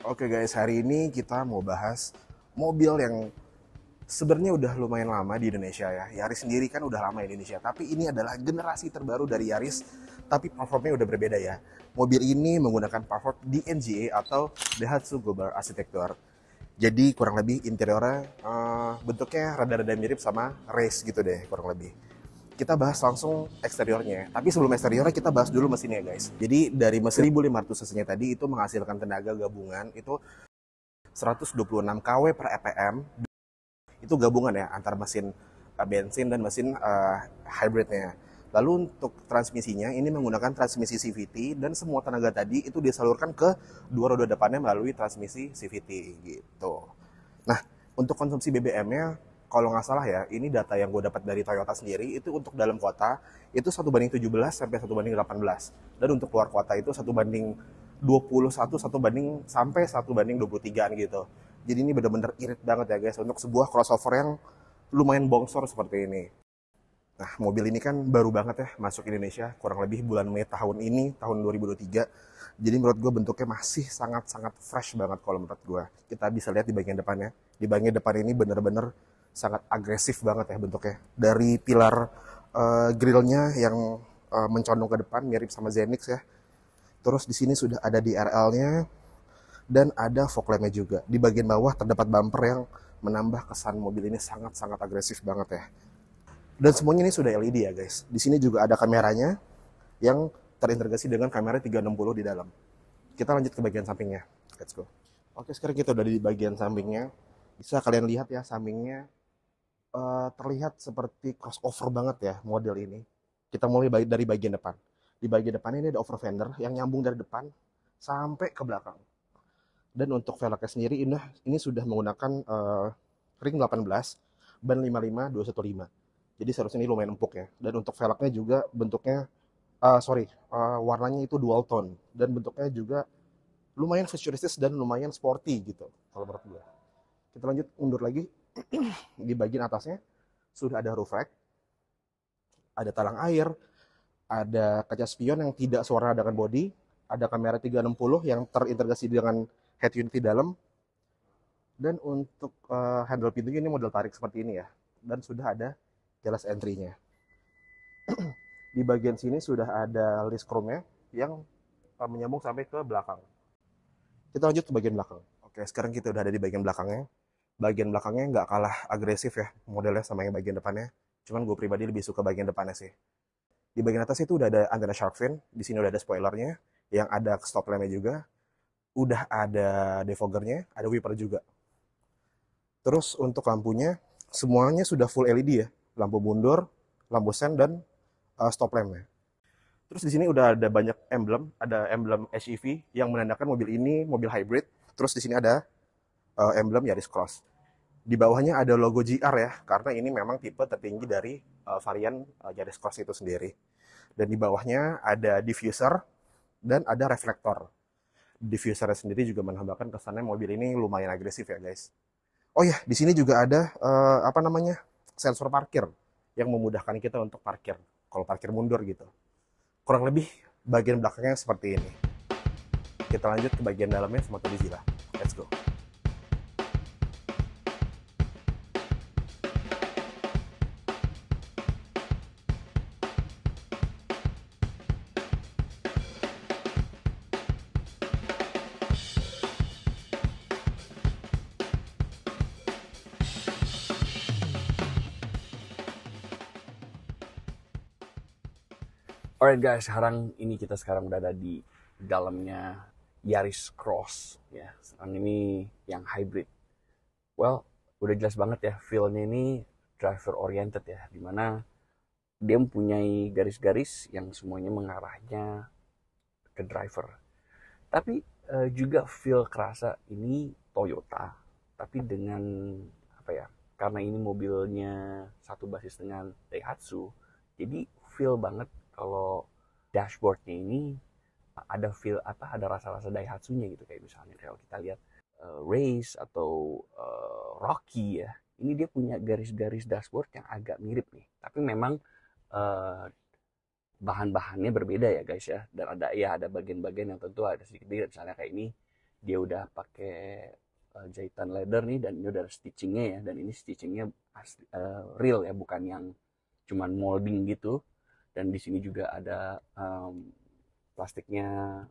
Oke guys, hari ini kita mau bahas mobil yang sebenarnya udah lumayan lama di Indonesia ya. Yaris sendiri kan udah lama di Indonesia, tapi ini adalah generasi terbaru dari Yaris, tapi platformnya udah berbeda ya. Mobil ini menggunakan platform DNGA atau Daihatsu Global Architecture. Jadi kurang lebih interiornya bentuknya rada-rada mirip sama race gitu deh kurang lebih. Kita bahas langsung eksteriornya. Tapi sebelum eksteriornya kita bahas dulu mesinnya guys. Jadi dari mesin 1500 cc-nya tadi itu menghasilkan tenaga gabungan itu 126 kW per EPM. Itu gabungan ya antara mesin bensin dan mesin hybridnya. Lalu untuk transmisinya ini menggunakan transmisi CVT dan semua tenaga tadi itu disalurkan ke dua roda depannya melalui transmisi CVT gitu. Nah, untuk konsumsi BBM-nya kalau nggak salah ya, ini data yang gue dapat dari Toyota sendiri itu untuk dalam kota itu 1:17 sampai 1:18. Dan untuk luar kota itu 1:21, 1 banding sampai 1:23 gitu. Jadi ini benar-benar irit banget ya guys untuk sebuah crossover yang lumayan bongsor seperti ini. Nah, mobil ini kan baru banget ya masuk Indonesia, kurang lebih bulan Mei tahun ini, tahun 2023. Jadi menurut gue bentuknya masih sangat-sangat fresh banget kalau menurut gue. Kita bisa lihat di bagian depannya. Di bagian depan ini bener-bener sangat agresif banget ya bentuknya. Dari pilar grillnya yang mencondong ke depan, mirip sama Zenix ya. Terus di sini sudah ada DRL-nya dan ada fog lamp-nya juga. Di bagian bawah terdapat bumper yang menambah kesan mobil ini sangat-sangat agresif banget ya. Dan semuanya ini sudah LED ya guys. Di sini juga ada kameranya yang terintegrasi dengan kamera 360 di dalam. Kita lanjut ke bagian sampingnya. Let's go. Oke, sekarang kita udah di bagian sampingnya. Bisa kalian lihat ya sampingnya terlihat seperti crossover banget ya model ini. Kita mulai dari bagian depan. Di bagian depan ini ada over fender yang nyambung dari depan sampai ke belakang. Dan untuk velgnya sendiri ini sudah menggunakan ring 18 ban 55215. Jadi seharusnya ini lumayan empuk ya. Dan untuk velgnya juga bentuknya warnanya itu dual tone dan bentuknya juga lumayan futuristis dan lumayan sporty gitu kalau menurut gue. Kita lanjut mundur lagi. Di bagian atasnya sudah ada roof rack, ada talang air, ada kaca spion yang tidak sewarna dengan body, ada kamera 360 yang terintegrasi dengan head unit di dalam, dan untuk handle pintunya ini model tarik seperti ini ya, dan sudah ada keyless entry-nya. Di bagian sini sudah ada list chrome-nya yang menyambung sampai ke belakang. Kita lanjut ke bagian belakang. Oke, sekarang kita udah ada di bagian belakangnya. Bagian belakangnya nggak kalah agresif ya modelnya sama yang bagian depannya. Cuman gue pribadi lebih suka bagian depannya sih. Di bagian atas itu udah ada antena shark fin. Di sini udah ada spoilernya, yang ada stop lamp-nya juga. Udah ada defoggernya, ada wiper juga. Terus untuk lampunya, semuanya sudah full LED ya. Lampu mundur, lampu sen, dan stop lamp-nya. Terus di sini udah ada banyak emblem, ada emblem SUV yang menandakan mobil ini mobil hybrid. Terus di sini ada emblem Yaris Cross. Di bawahnya ada logo GR ya, karena ini memang tipe tertinggi dari varian Yaris Cross itu sendiri. Dan di bawahnya ada diffuser dan ada reflektor. Diffusernya sendiri juga menambahkan kesannya mobil ini lumayan agresif ya guys. Oh ya, di sini juga ada sensor parkir yang memudahkan kita untuk parkir. Kalau parkir mundur gitu. Kurang lebih bagian belakangnya seperti ini. Kita lanjut ke bagian dalamnya sama Zilla. Let's go. Alright guys, sekarang udah ada di dalamnya Yaris Cross ya. Sekarang ini yang hybrid. Well, udah jelas banget ya, feel-nya ini driver oriented ya, dimana dia mempunyai garis-garis yang semuanya mengarahnya ke driver. Tapi juga feel kerasa ini Toyota, tapi dengan apa ya? Karena ini mobilnya satu basis dengan Daihatsu, jadi feel banget kalau dashboardnya ini ada rasa-rasa Daihatsu-nya gitu, kayak misalnya kalau kita lihat Race atau Rocky ya, ini dia punya garis-garis dashboard yang agak mirip nih, tapi memang uh, bahan-bahannya berbeda ya guys ya, dan ada bagian-bagian yang tentu ada sedikit beda, misalnya kayak ini Dia udah pakai jahitan leather nih, dan ini udah ada stitchingnya ya, dan ini stitchingnya asli, real ya, bukan yang cuman molding gitu. Dan di sini juga ada plastiknya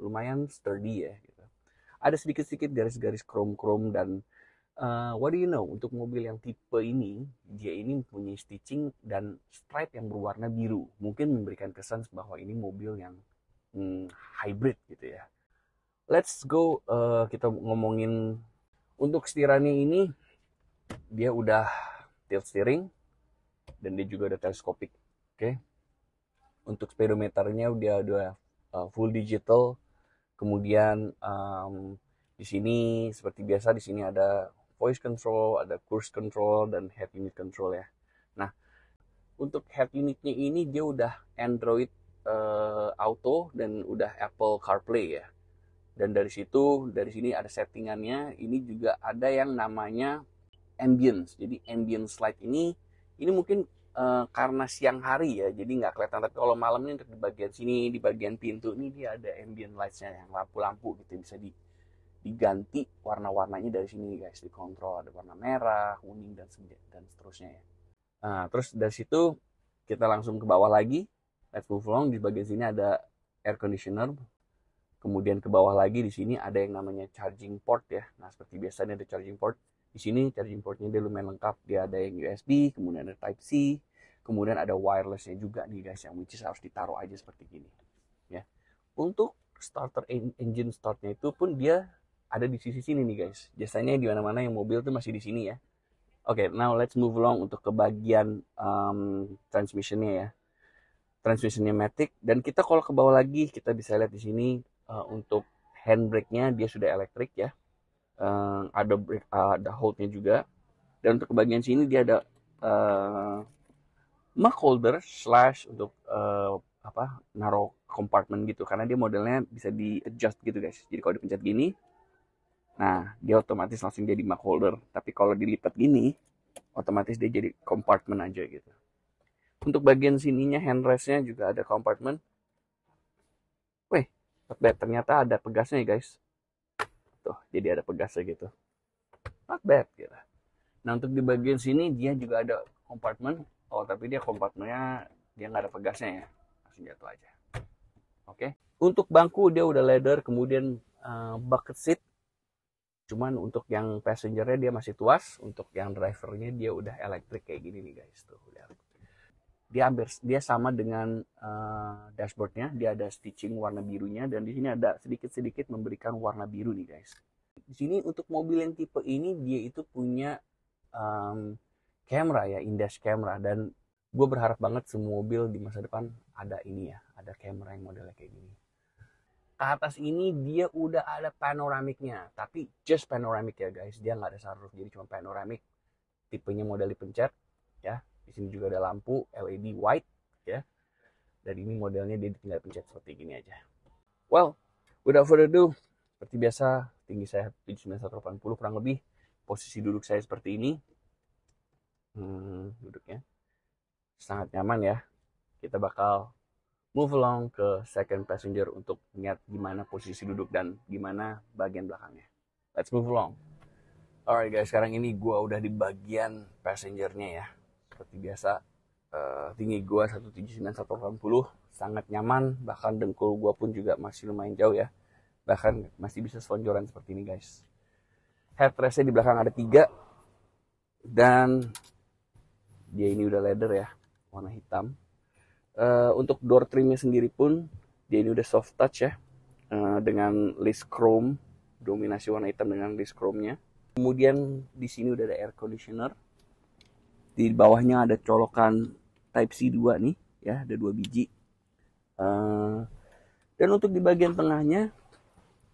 lumayan sturdy ya gitu. Ada sedikit-sedikit garis-garis chrome-chrome. Dan what do you know, untuk mobil yang tipe ini, dia ini mempunyai stitching dan stripe yang berwarna biru. Mungkin memberikan kesan bahwa ini mobil yang hybrid gitu ya. Let's go, kita ngomongin untuk setirannya ini. Dia udah tilt steering dan dia juga udah teleskopik. Oke. Untuk speedometernya dia udah full digital. Kemudian di sini seperti biasa, di sini ada voice control, ada cruise control, dan head unit control ya. Nah, untuk head unitnya ini dia udah Android Auto dan udah Apple CarPlay ya. Dan dari sini ada settingannya. Ini juga ada yang namanya ambience. Jadi ambience light ini mungkin karena siang hari ya, jadi nggak kelihatan. Tapi kalau malam ini untuk di bagian sini, di bagian pintu ini dia ada ambient lights-nya yang lampu-lampu gitu, bisa diganti warna-warnanya dari sini guys, dikontrol. Ada warna merah, kuning, dan seterusnya ya. Nah, terus dari situ kita langsung ke bawah lagi. Let's move along. Di bagian sini ada air conditioner. Kemudian ke bawah lagi di sini ada yang namanya charging port ya. Nah, seperti biasanya ada charging port. Di sini charging portnya dia lumayan lengkap. Dia ada yang USB, kemudian ada Type C, kemudian ada wirelessnya juga nih guys, yang which is harus ditaruh aja seperti gini. Ya. Untuk starter engine startnya itu pun dia ada di sisi sini nih guys. Biasanya di mana-mana yang mobil tuh masih di sini ya. Oke, now let's move along untuk ke bagian transmissionnya ya. Transmissionnya matic. Dan kita kalau ke bawah lagi, kita bisa lihat di sini untuk handbrake-nya dia sudah elektrik ya. Ada hold-nya juga. Dan untuk ke bagian sini dia ada mug holder / untuk naruh kompartemen gitu, karena dia modelnya bisa di adjust gitu guys. Jadi kalau dipencet gini, nah dia otomatis langsung jadi mug holder. Tapi kalau dilipat gini, otomatis dia jadi kompartemen aja gitu. Untuk bagian sininya handrest-nya juga ada kompartemen. Wih, ternyata ada pegasnya ya guys. Tuh, jadi ada pegasnya gitu. Not bad gitu. Nah, untuk di bagian sini dia juga ada kompartemen. Oh, tapi dia kompartemennya dia nggak ada pegasnya ya. Langsung jatuh aja. Oke. Untuk bangku dia udah leather, kemudian bucket seat. Cuman untuk yang passengernya dia masih tuas. Untuk yang drivernya dia udah elektrik kayak gini nih guys. Tuh, udah. Dia sama dengan dashboardnya. Dia ada stitching warna birunya, dan di sini ada sedikit-sedikit memberikan warna biru nih guys. Di sini untuk mobil yang tipe ini dia itu punya kamera ya, in-dash camera. Dan gue berharap banget semua mobil di masa depan ada ini ya, ada kamera yang modelnya kayak gini. Ke atas ini dia udah ada panoramiknya, tapi just panoramik ya guys, dia nggak ada sunroof, jadi cuma panoramik. Tipenya model dipencet ya. Di sini juga ada lampu LED white ya. Dan ini modelnya dia tinggal pencet seperti gini aja. Well, without further ado, seperti biasa, tinggi saya 180 kurang lebih. Posisi duduk saya seperti ini. Duduknya sangat nyaman ya. Kita bakal move along ke second passenger untuk lihat gimana posisi duduk dan gimana bagian belakangnya. Let's move along. Alright guys, sekarang ini gue udah di bagian passengernya ya. Seperti biasa, tinggi gue 179-180, sangat nyaman. Bahkan dengkul gue pun juga masih lumayan jauh ya. Bahkan masih bisa selonjoran seperti ini guys. Headrestnya di belakang ada 3. Dan dia ini udah leather ya, warna hitam. Untuk door trimnya sendiri pun dia ini udah soft touch ya, dengan list chrome, dominasi warna hitam dengan list chrome-nya. Kemudian di sini udah ada air conditioner. Di bawahnya ada colokan Type C 2 nih ya, ada 2 biji. Dan untuk di bagian tengahnya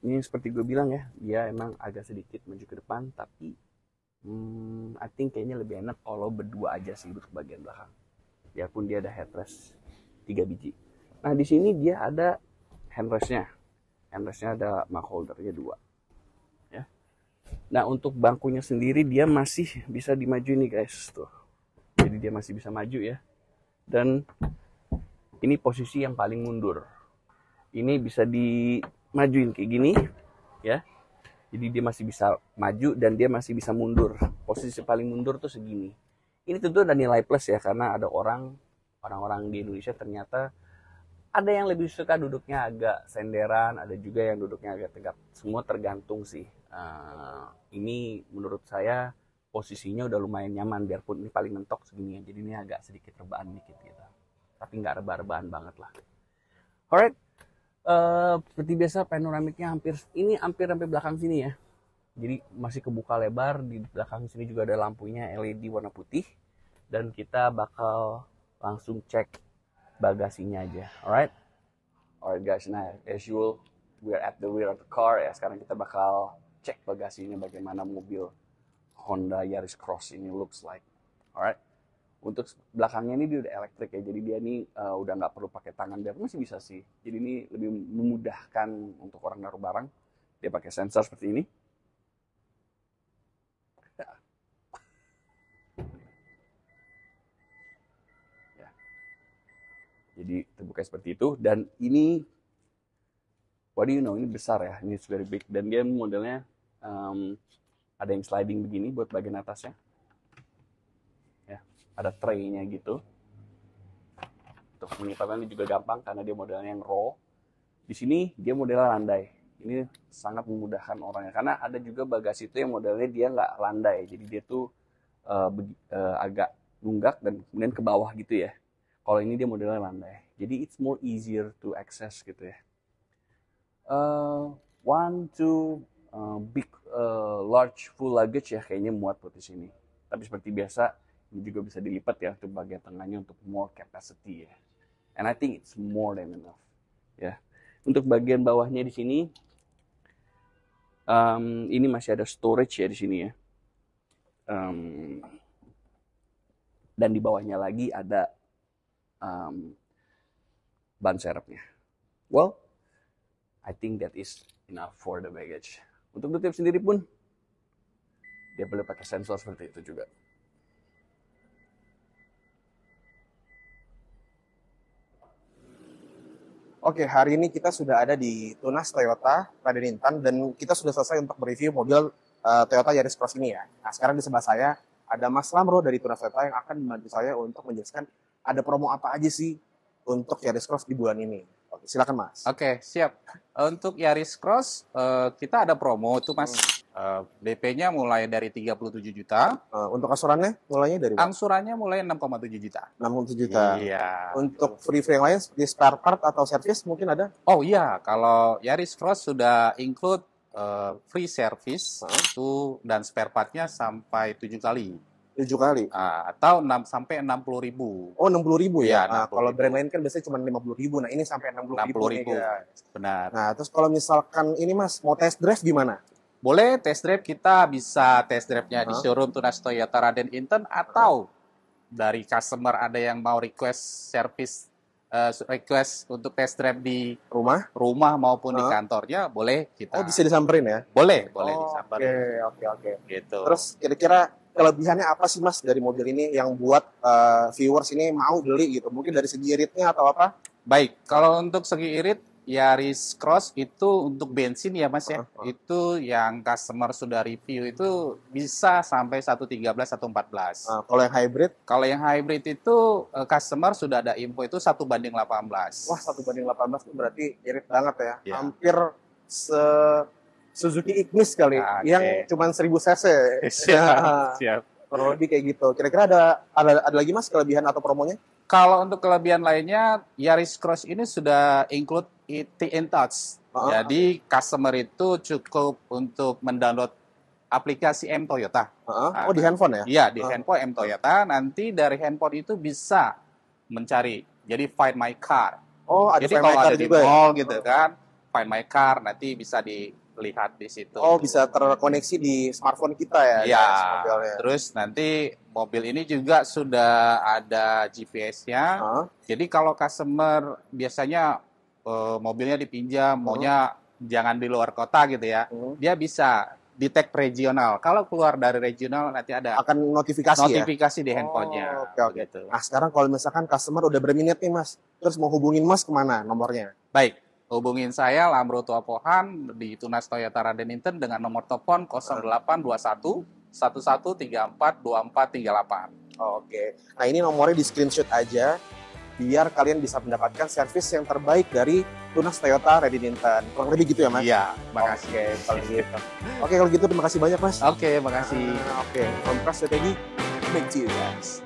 ini seperti gue bilang ya, dia emang agak sedikit maju ke depan, tapi I think kayaknya lebih enak kalau berdua aja sih untuk bagian belakang. Biarpun dia ada headrest 3 biji. Nah, di sini dia ada handrestnya. Handrestnya ada mug holdernya 2. Ya. Nah, untuk bangkunya sendiri dia masih bisa dimajuin nih guys, tuh. Jadi dia masih bisa maju ya. Dan ini posisi yang paling mundur. Ini bisa dimajuin kayak gini. ya. Jadi dia masih bisa maju dan dia masih bisa mundur. Posisi paling mundur tuh segini. Ini tentu ada nilai plus ya, karena ada orang-orang di Indonesia ternyata ada yang lebih suka duduknya agak senderan, ada juga yang duduknya agak tegap. Semua tergantung sih. Ini menurut saya posisinya udah lumayan nyaman, biarpun ini paling mentok segini ya. Jadi ini agak sedikit rebaan dikit gitu. Tapi nggak rebah-rebahan banget lah. Alright, seperti biasa panoramiknya hampir sampai belakang sini ya. Jadi masih kebuka lebar, di belakang sini juga ada lampunya LED warna putih. Dan kita bakal langsung cek bagasinya aja. Alright guys, nah as usual we're at the rear of the car ya. Sekarang kita bakal cek bagasinya bagaimana mobil Honda Yaris Cross ini looks like. Alright. Untuk belakangnya ini dia udah elektrik ya, jadi dia ini udah nggak perlu pakai tangan, dia masih bisa sih. Jadi ini lebih memudahkan untuk orang naruh barang. Dia pakai sensor seperti ini. Ya. Jadi terbuka seperti itu, dan ini, what do you know, ini besar ya, ini very big, dan dia modelnya ada yang sliding begini buat bagian atasnya. Ada tray-nya gitu. Untuk menyetarnya juga gampang karena dia modelnya yang raw. Di sini dia modelnya landai. Ini sangat memudahkan orangnya karena ada juga bagasi itu yang modelnya dia nggak landai. Jadi dia tuh agak nunggak dan kemudian ke bawah gitu ya. Kalau ini dia modelnya landai. Jadi it's more easier to access gitu ya. Large full luggage ya kayaknya muat buat di sini. Tapi seperti biasa ini juga bisa dilipat ya untuk bagian tengahnya untuk more capacity ya. And I think it's more than enough ya. Untuk bagian bawahnya di sini ini masih ada storage ya di sini ya. Dan di bawahnya lagi ada ban serepnya. Well, I think that is enough for the baggage. Untuk nutup sendiri pun dia boleh pakai sensor seperti itu juga. Oke, hari ini kita sudah ada di Tunas Toyota Raden Intan dan kita sudah selesai untuk mereview mobil Toyota Yaris Cross ini ya. Nah, sekarang di sebelah saya ada Mas Lamro dari Tunas Toyota yang akan membantu saya untuk menjelaskan ada promo apa aja sih untuk Yaris Cross di bulan ini. Oke, silakan Mas. Oke, siap. Untuk Yaris Cross, kita ada promo tuh Mas. DP-nya mulai dari 37 juta. Untuk angsurannya mulainya dari berapa? Angsurannya mulai 6,7 juta. 6,7 juta. Iya. Untuk free-free yang lain seperti spare part atau service mungkin ada? Oh iya, kalau Yaris Cross sudah include free service itu dan spare part-nya sampai 7 kali. 7 kali? Atau 6 sampai 60.000. Oh, 60.000 ya? Iya, 60.000. Kalau brand lain kan biasanya cuma 50.000. Nah, ini sampai 60.000. Benar. Nah, terus kalau misalkan ini Mas, mau test drive gimana? Boleh test drive, kita bisa test drive-nya di showroom Tunas Toyota Raden Inten atau dari customer ada yang mau request service, request untuk test drive di rumah maupun di kantornya, boleh kita. Oh, bisa disamperin ya? Boleh disamperin. Oke. Gitu. Terus kira-kira kelebihannya apa sih Mas dari mobil ini yang buat viewers ini mau beli gitu? Mungkin dari segi iritnya atau apa? Baik, kalau untuk segi irit, Yaris Cross itu untuk bensin ya Mas ya. Itu yang customer sudah review itu bisa sampai 113, 114. Kalau yang hybrid? Kalau yang hybrid itu customer sudah ada info itu 1:18. Wah, 1:18 itu berarti irit banget ya. Ya. Hampir Suzuki Ignis kali yang cuma 1000 cc. Siap. Kurang lebih kayak gitu. Kira-kira ada lagi Mas kelebihan atau promonya? Kalau untuk kelebihan lainnya, Yaris Cross ini sudah include in Touch. Jadi customer itu cukup untuk mendownload aplikasi M Toyota. Oh, di handphone ya? Iya, di handphone M Toyota. Nanti dari handphone itu bisa mencari. Jadi Find My Car. Oh, ada jadi Find kalau My Car ada di juga mall ya? gitu kan, Find My Car nanti bisa dilihat di situ. Oh, bisa terkoneksi di smartphone kita ya? Iya. Mobilnya. Terus nanti mobil ini juga sudah ada GPS-nya. Jadi kalau customer biasanya mobilnya dipinjam, maunya jangan di luar kota gitu ya, dia bisa detect regional. Kalau keluar dari regional nanti ada akan notifikasi di handphonenya. Oke. Gitu. Nah, sekarang kalau misalkan customer udah berminat nih Mas, terus mau hubungin Mas kemana nomornya? Baik, hubungin saya Lamro Tuapohan di Tunas Toyota Raden Inten dengan nomor telepon 0821 1134 2438. Oke. Nah, ini nomornya di screenshot aja biar kalian bisa mendapatkan servis yang terbaik dari Tunas Toyota Raden Inten. Kurang lebih gitu ya, Mas? Iya, makasih. Oke, kalau gitu. Oke, kalau gitu terima kasih banyak, Mas. Oke, makasih. Oke, from Trust Strategi, back to you guys.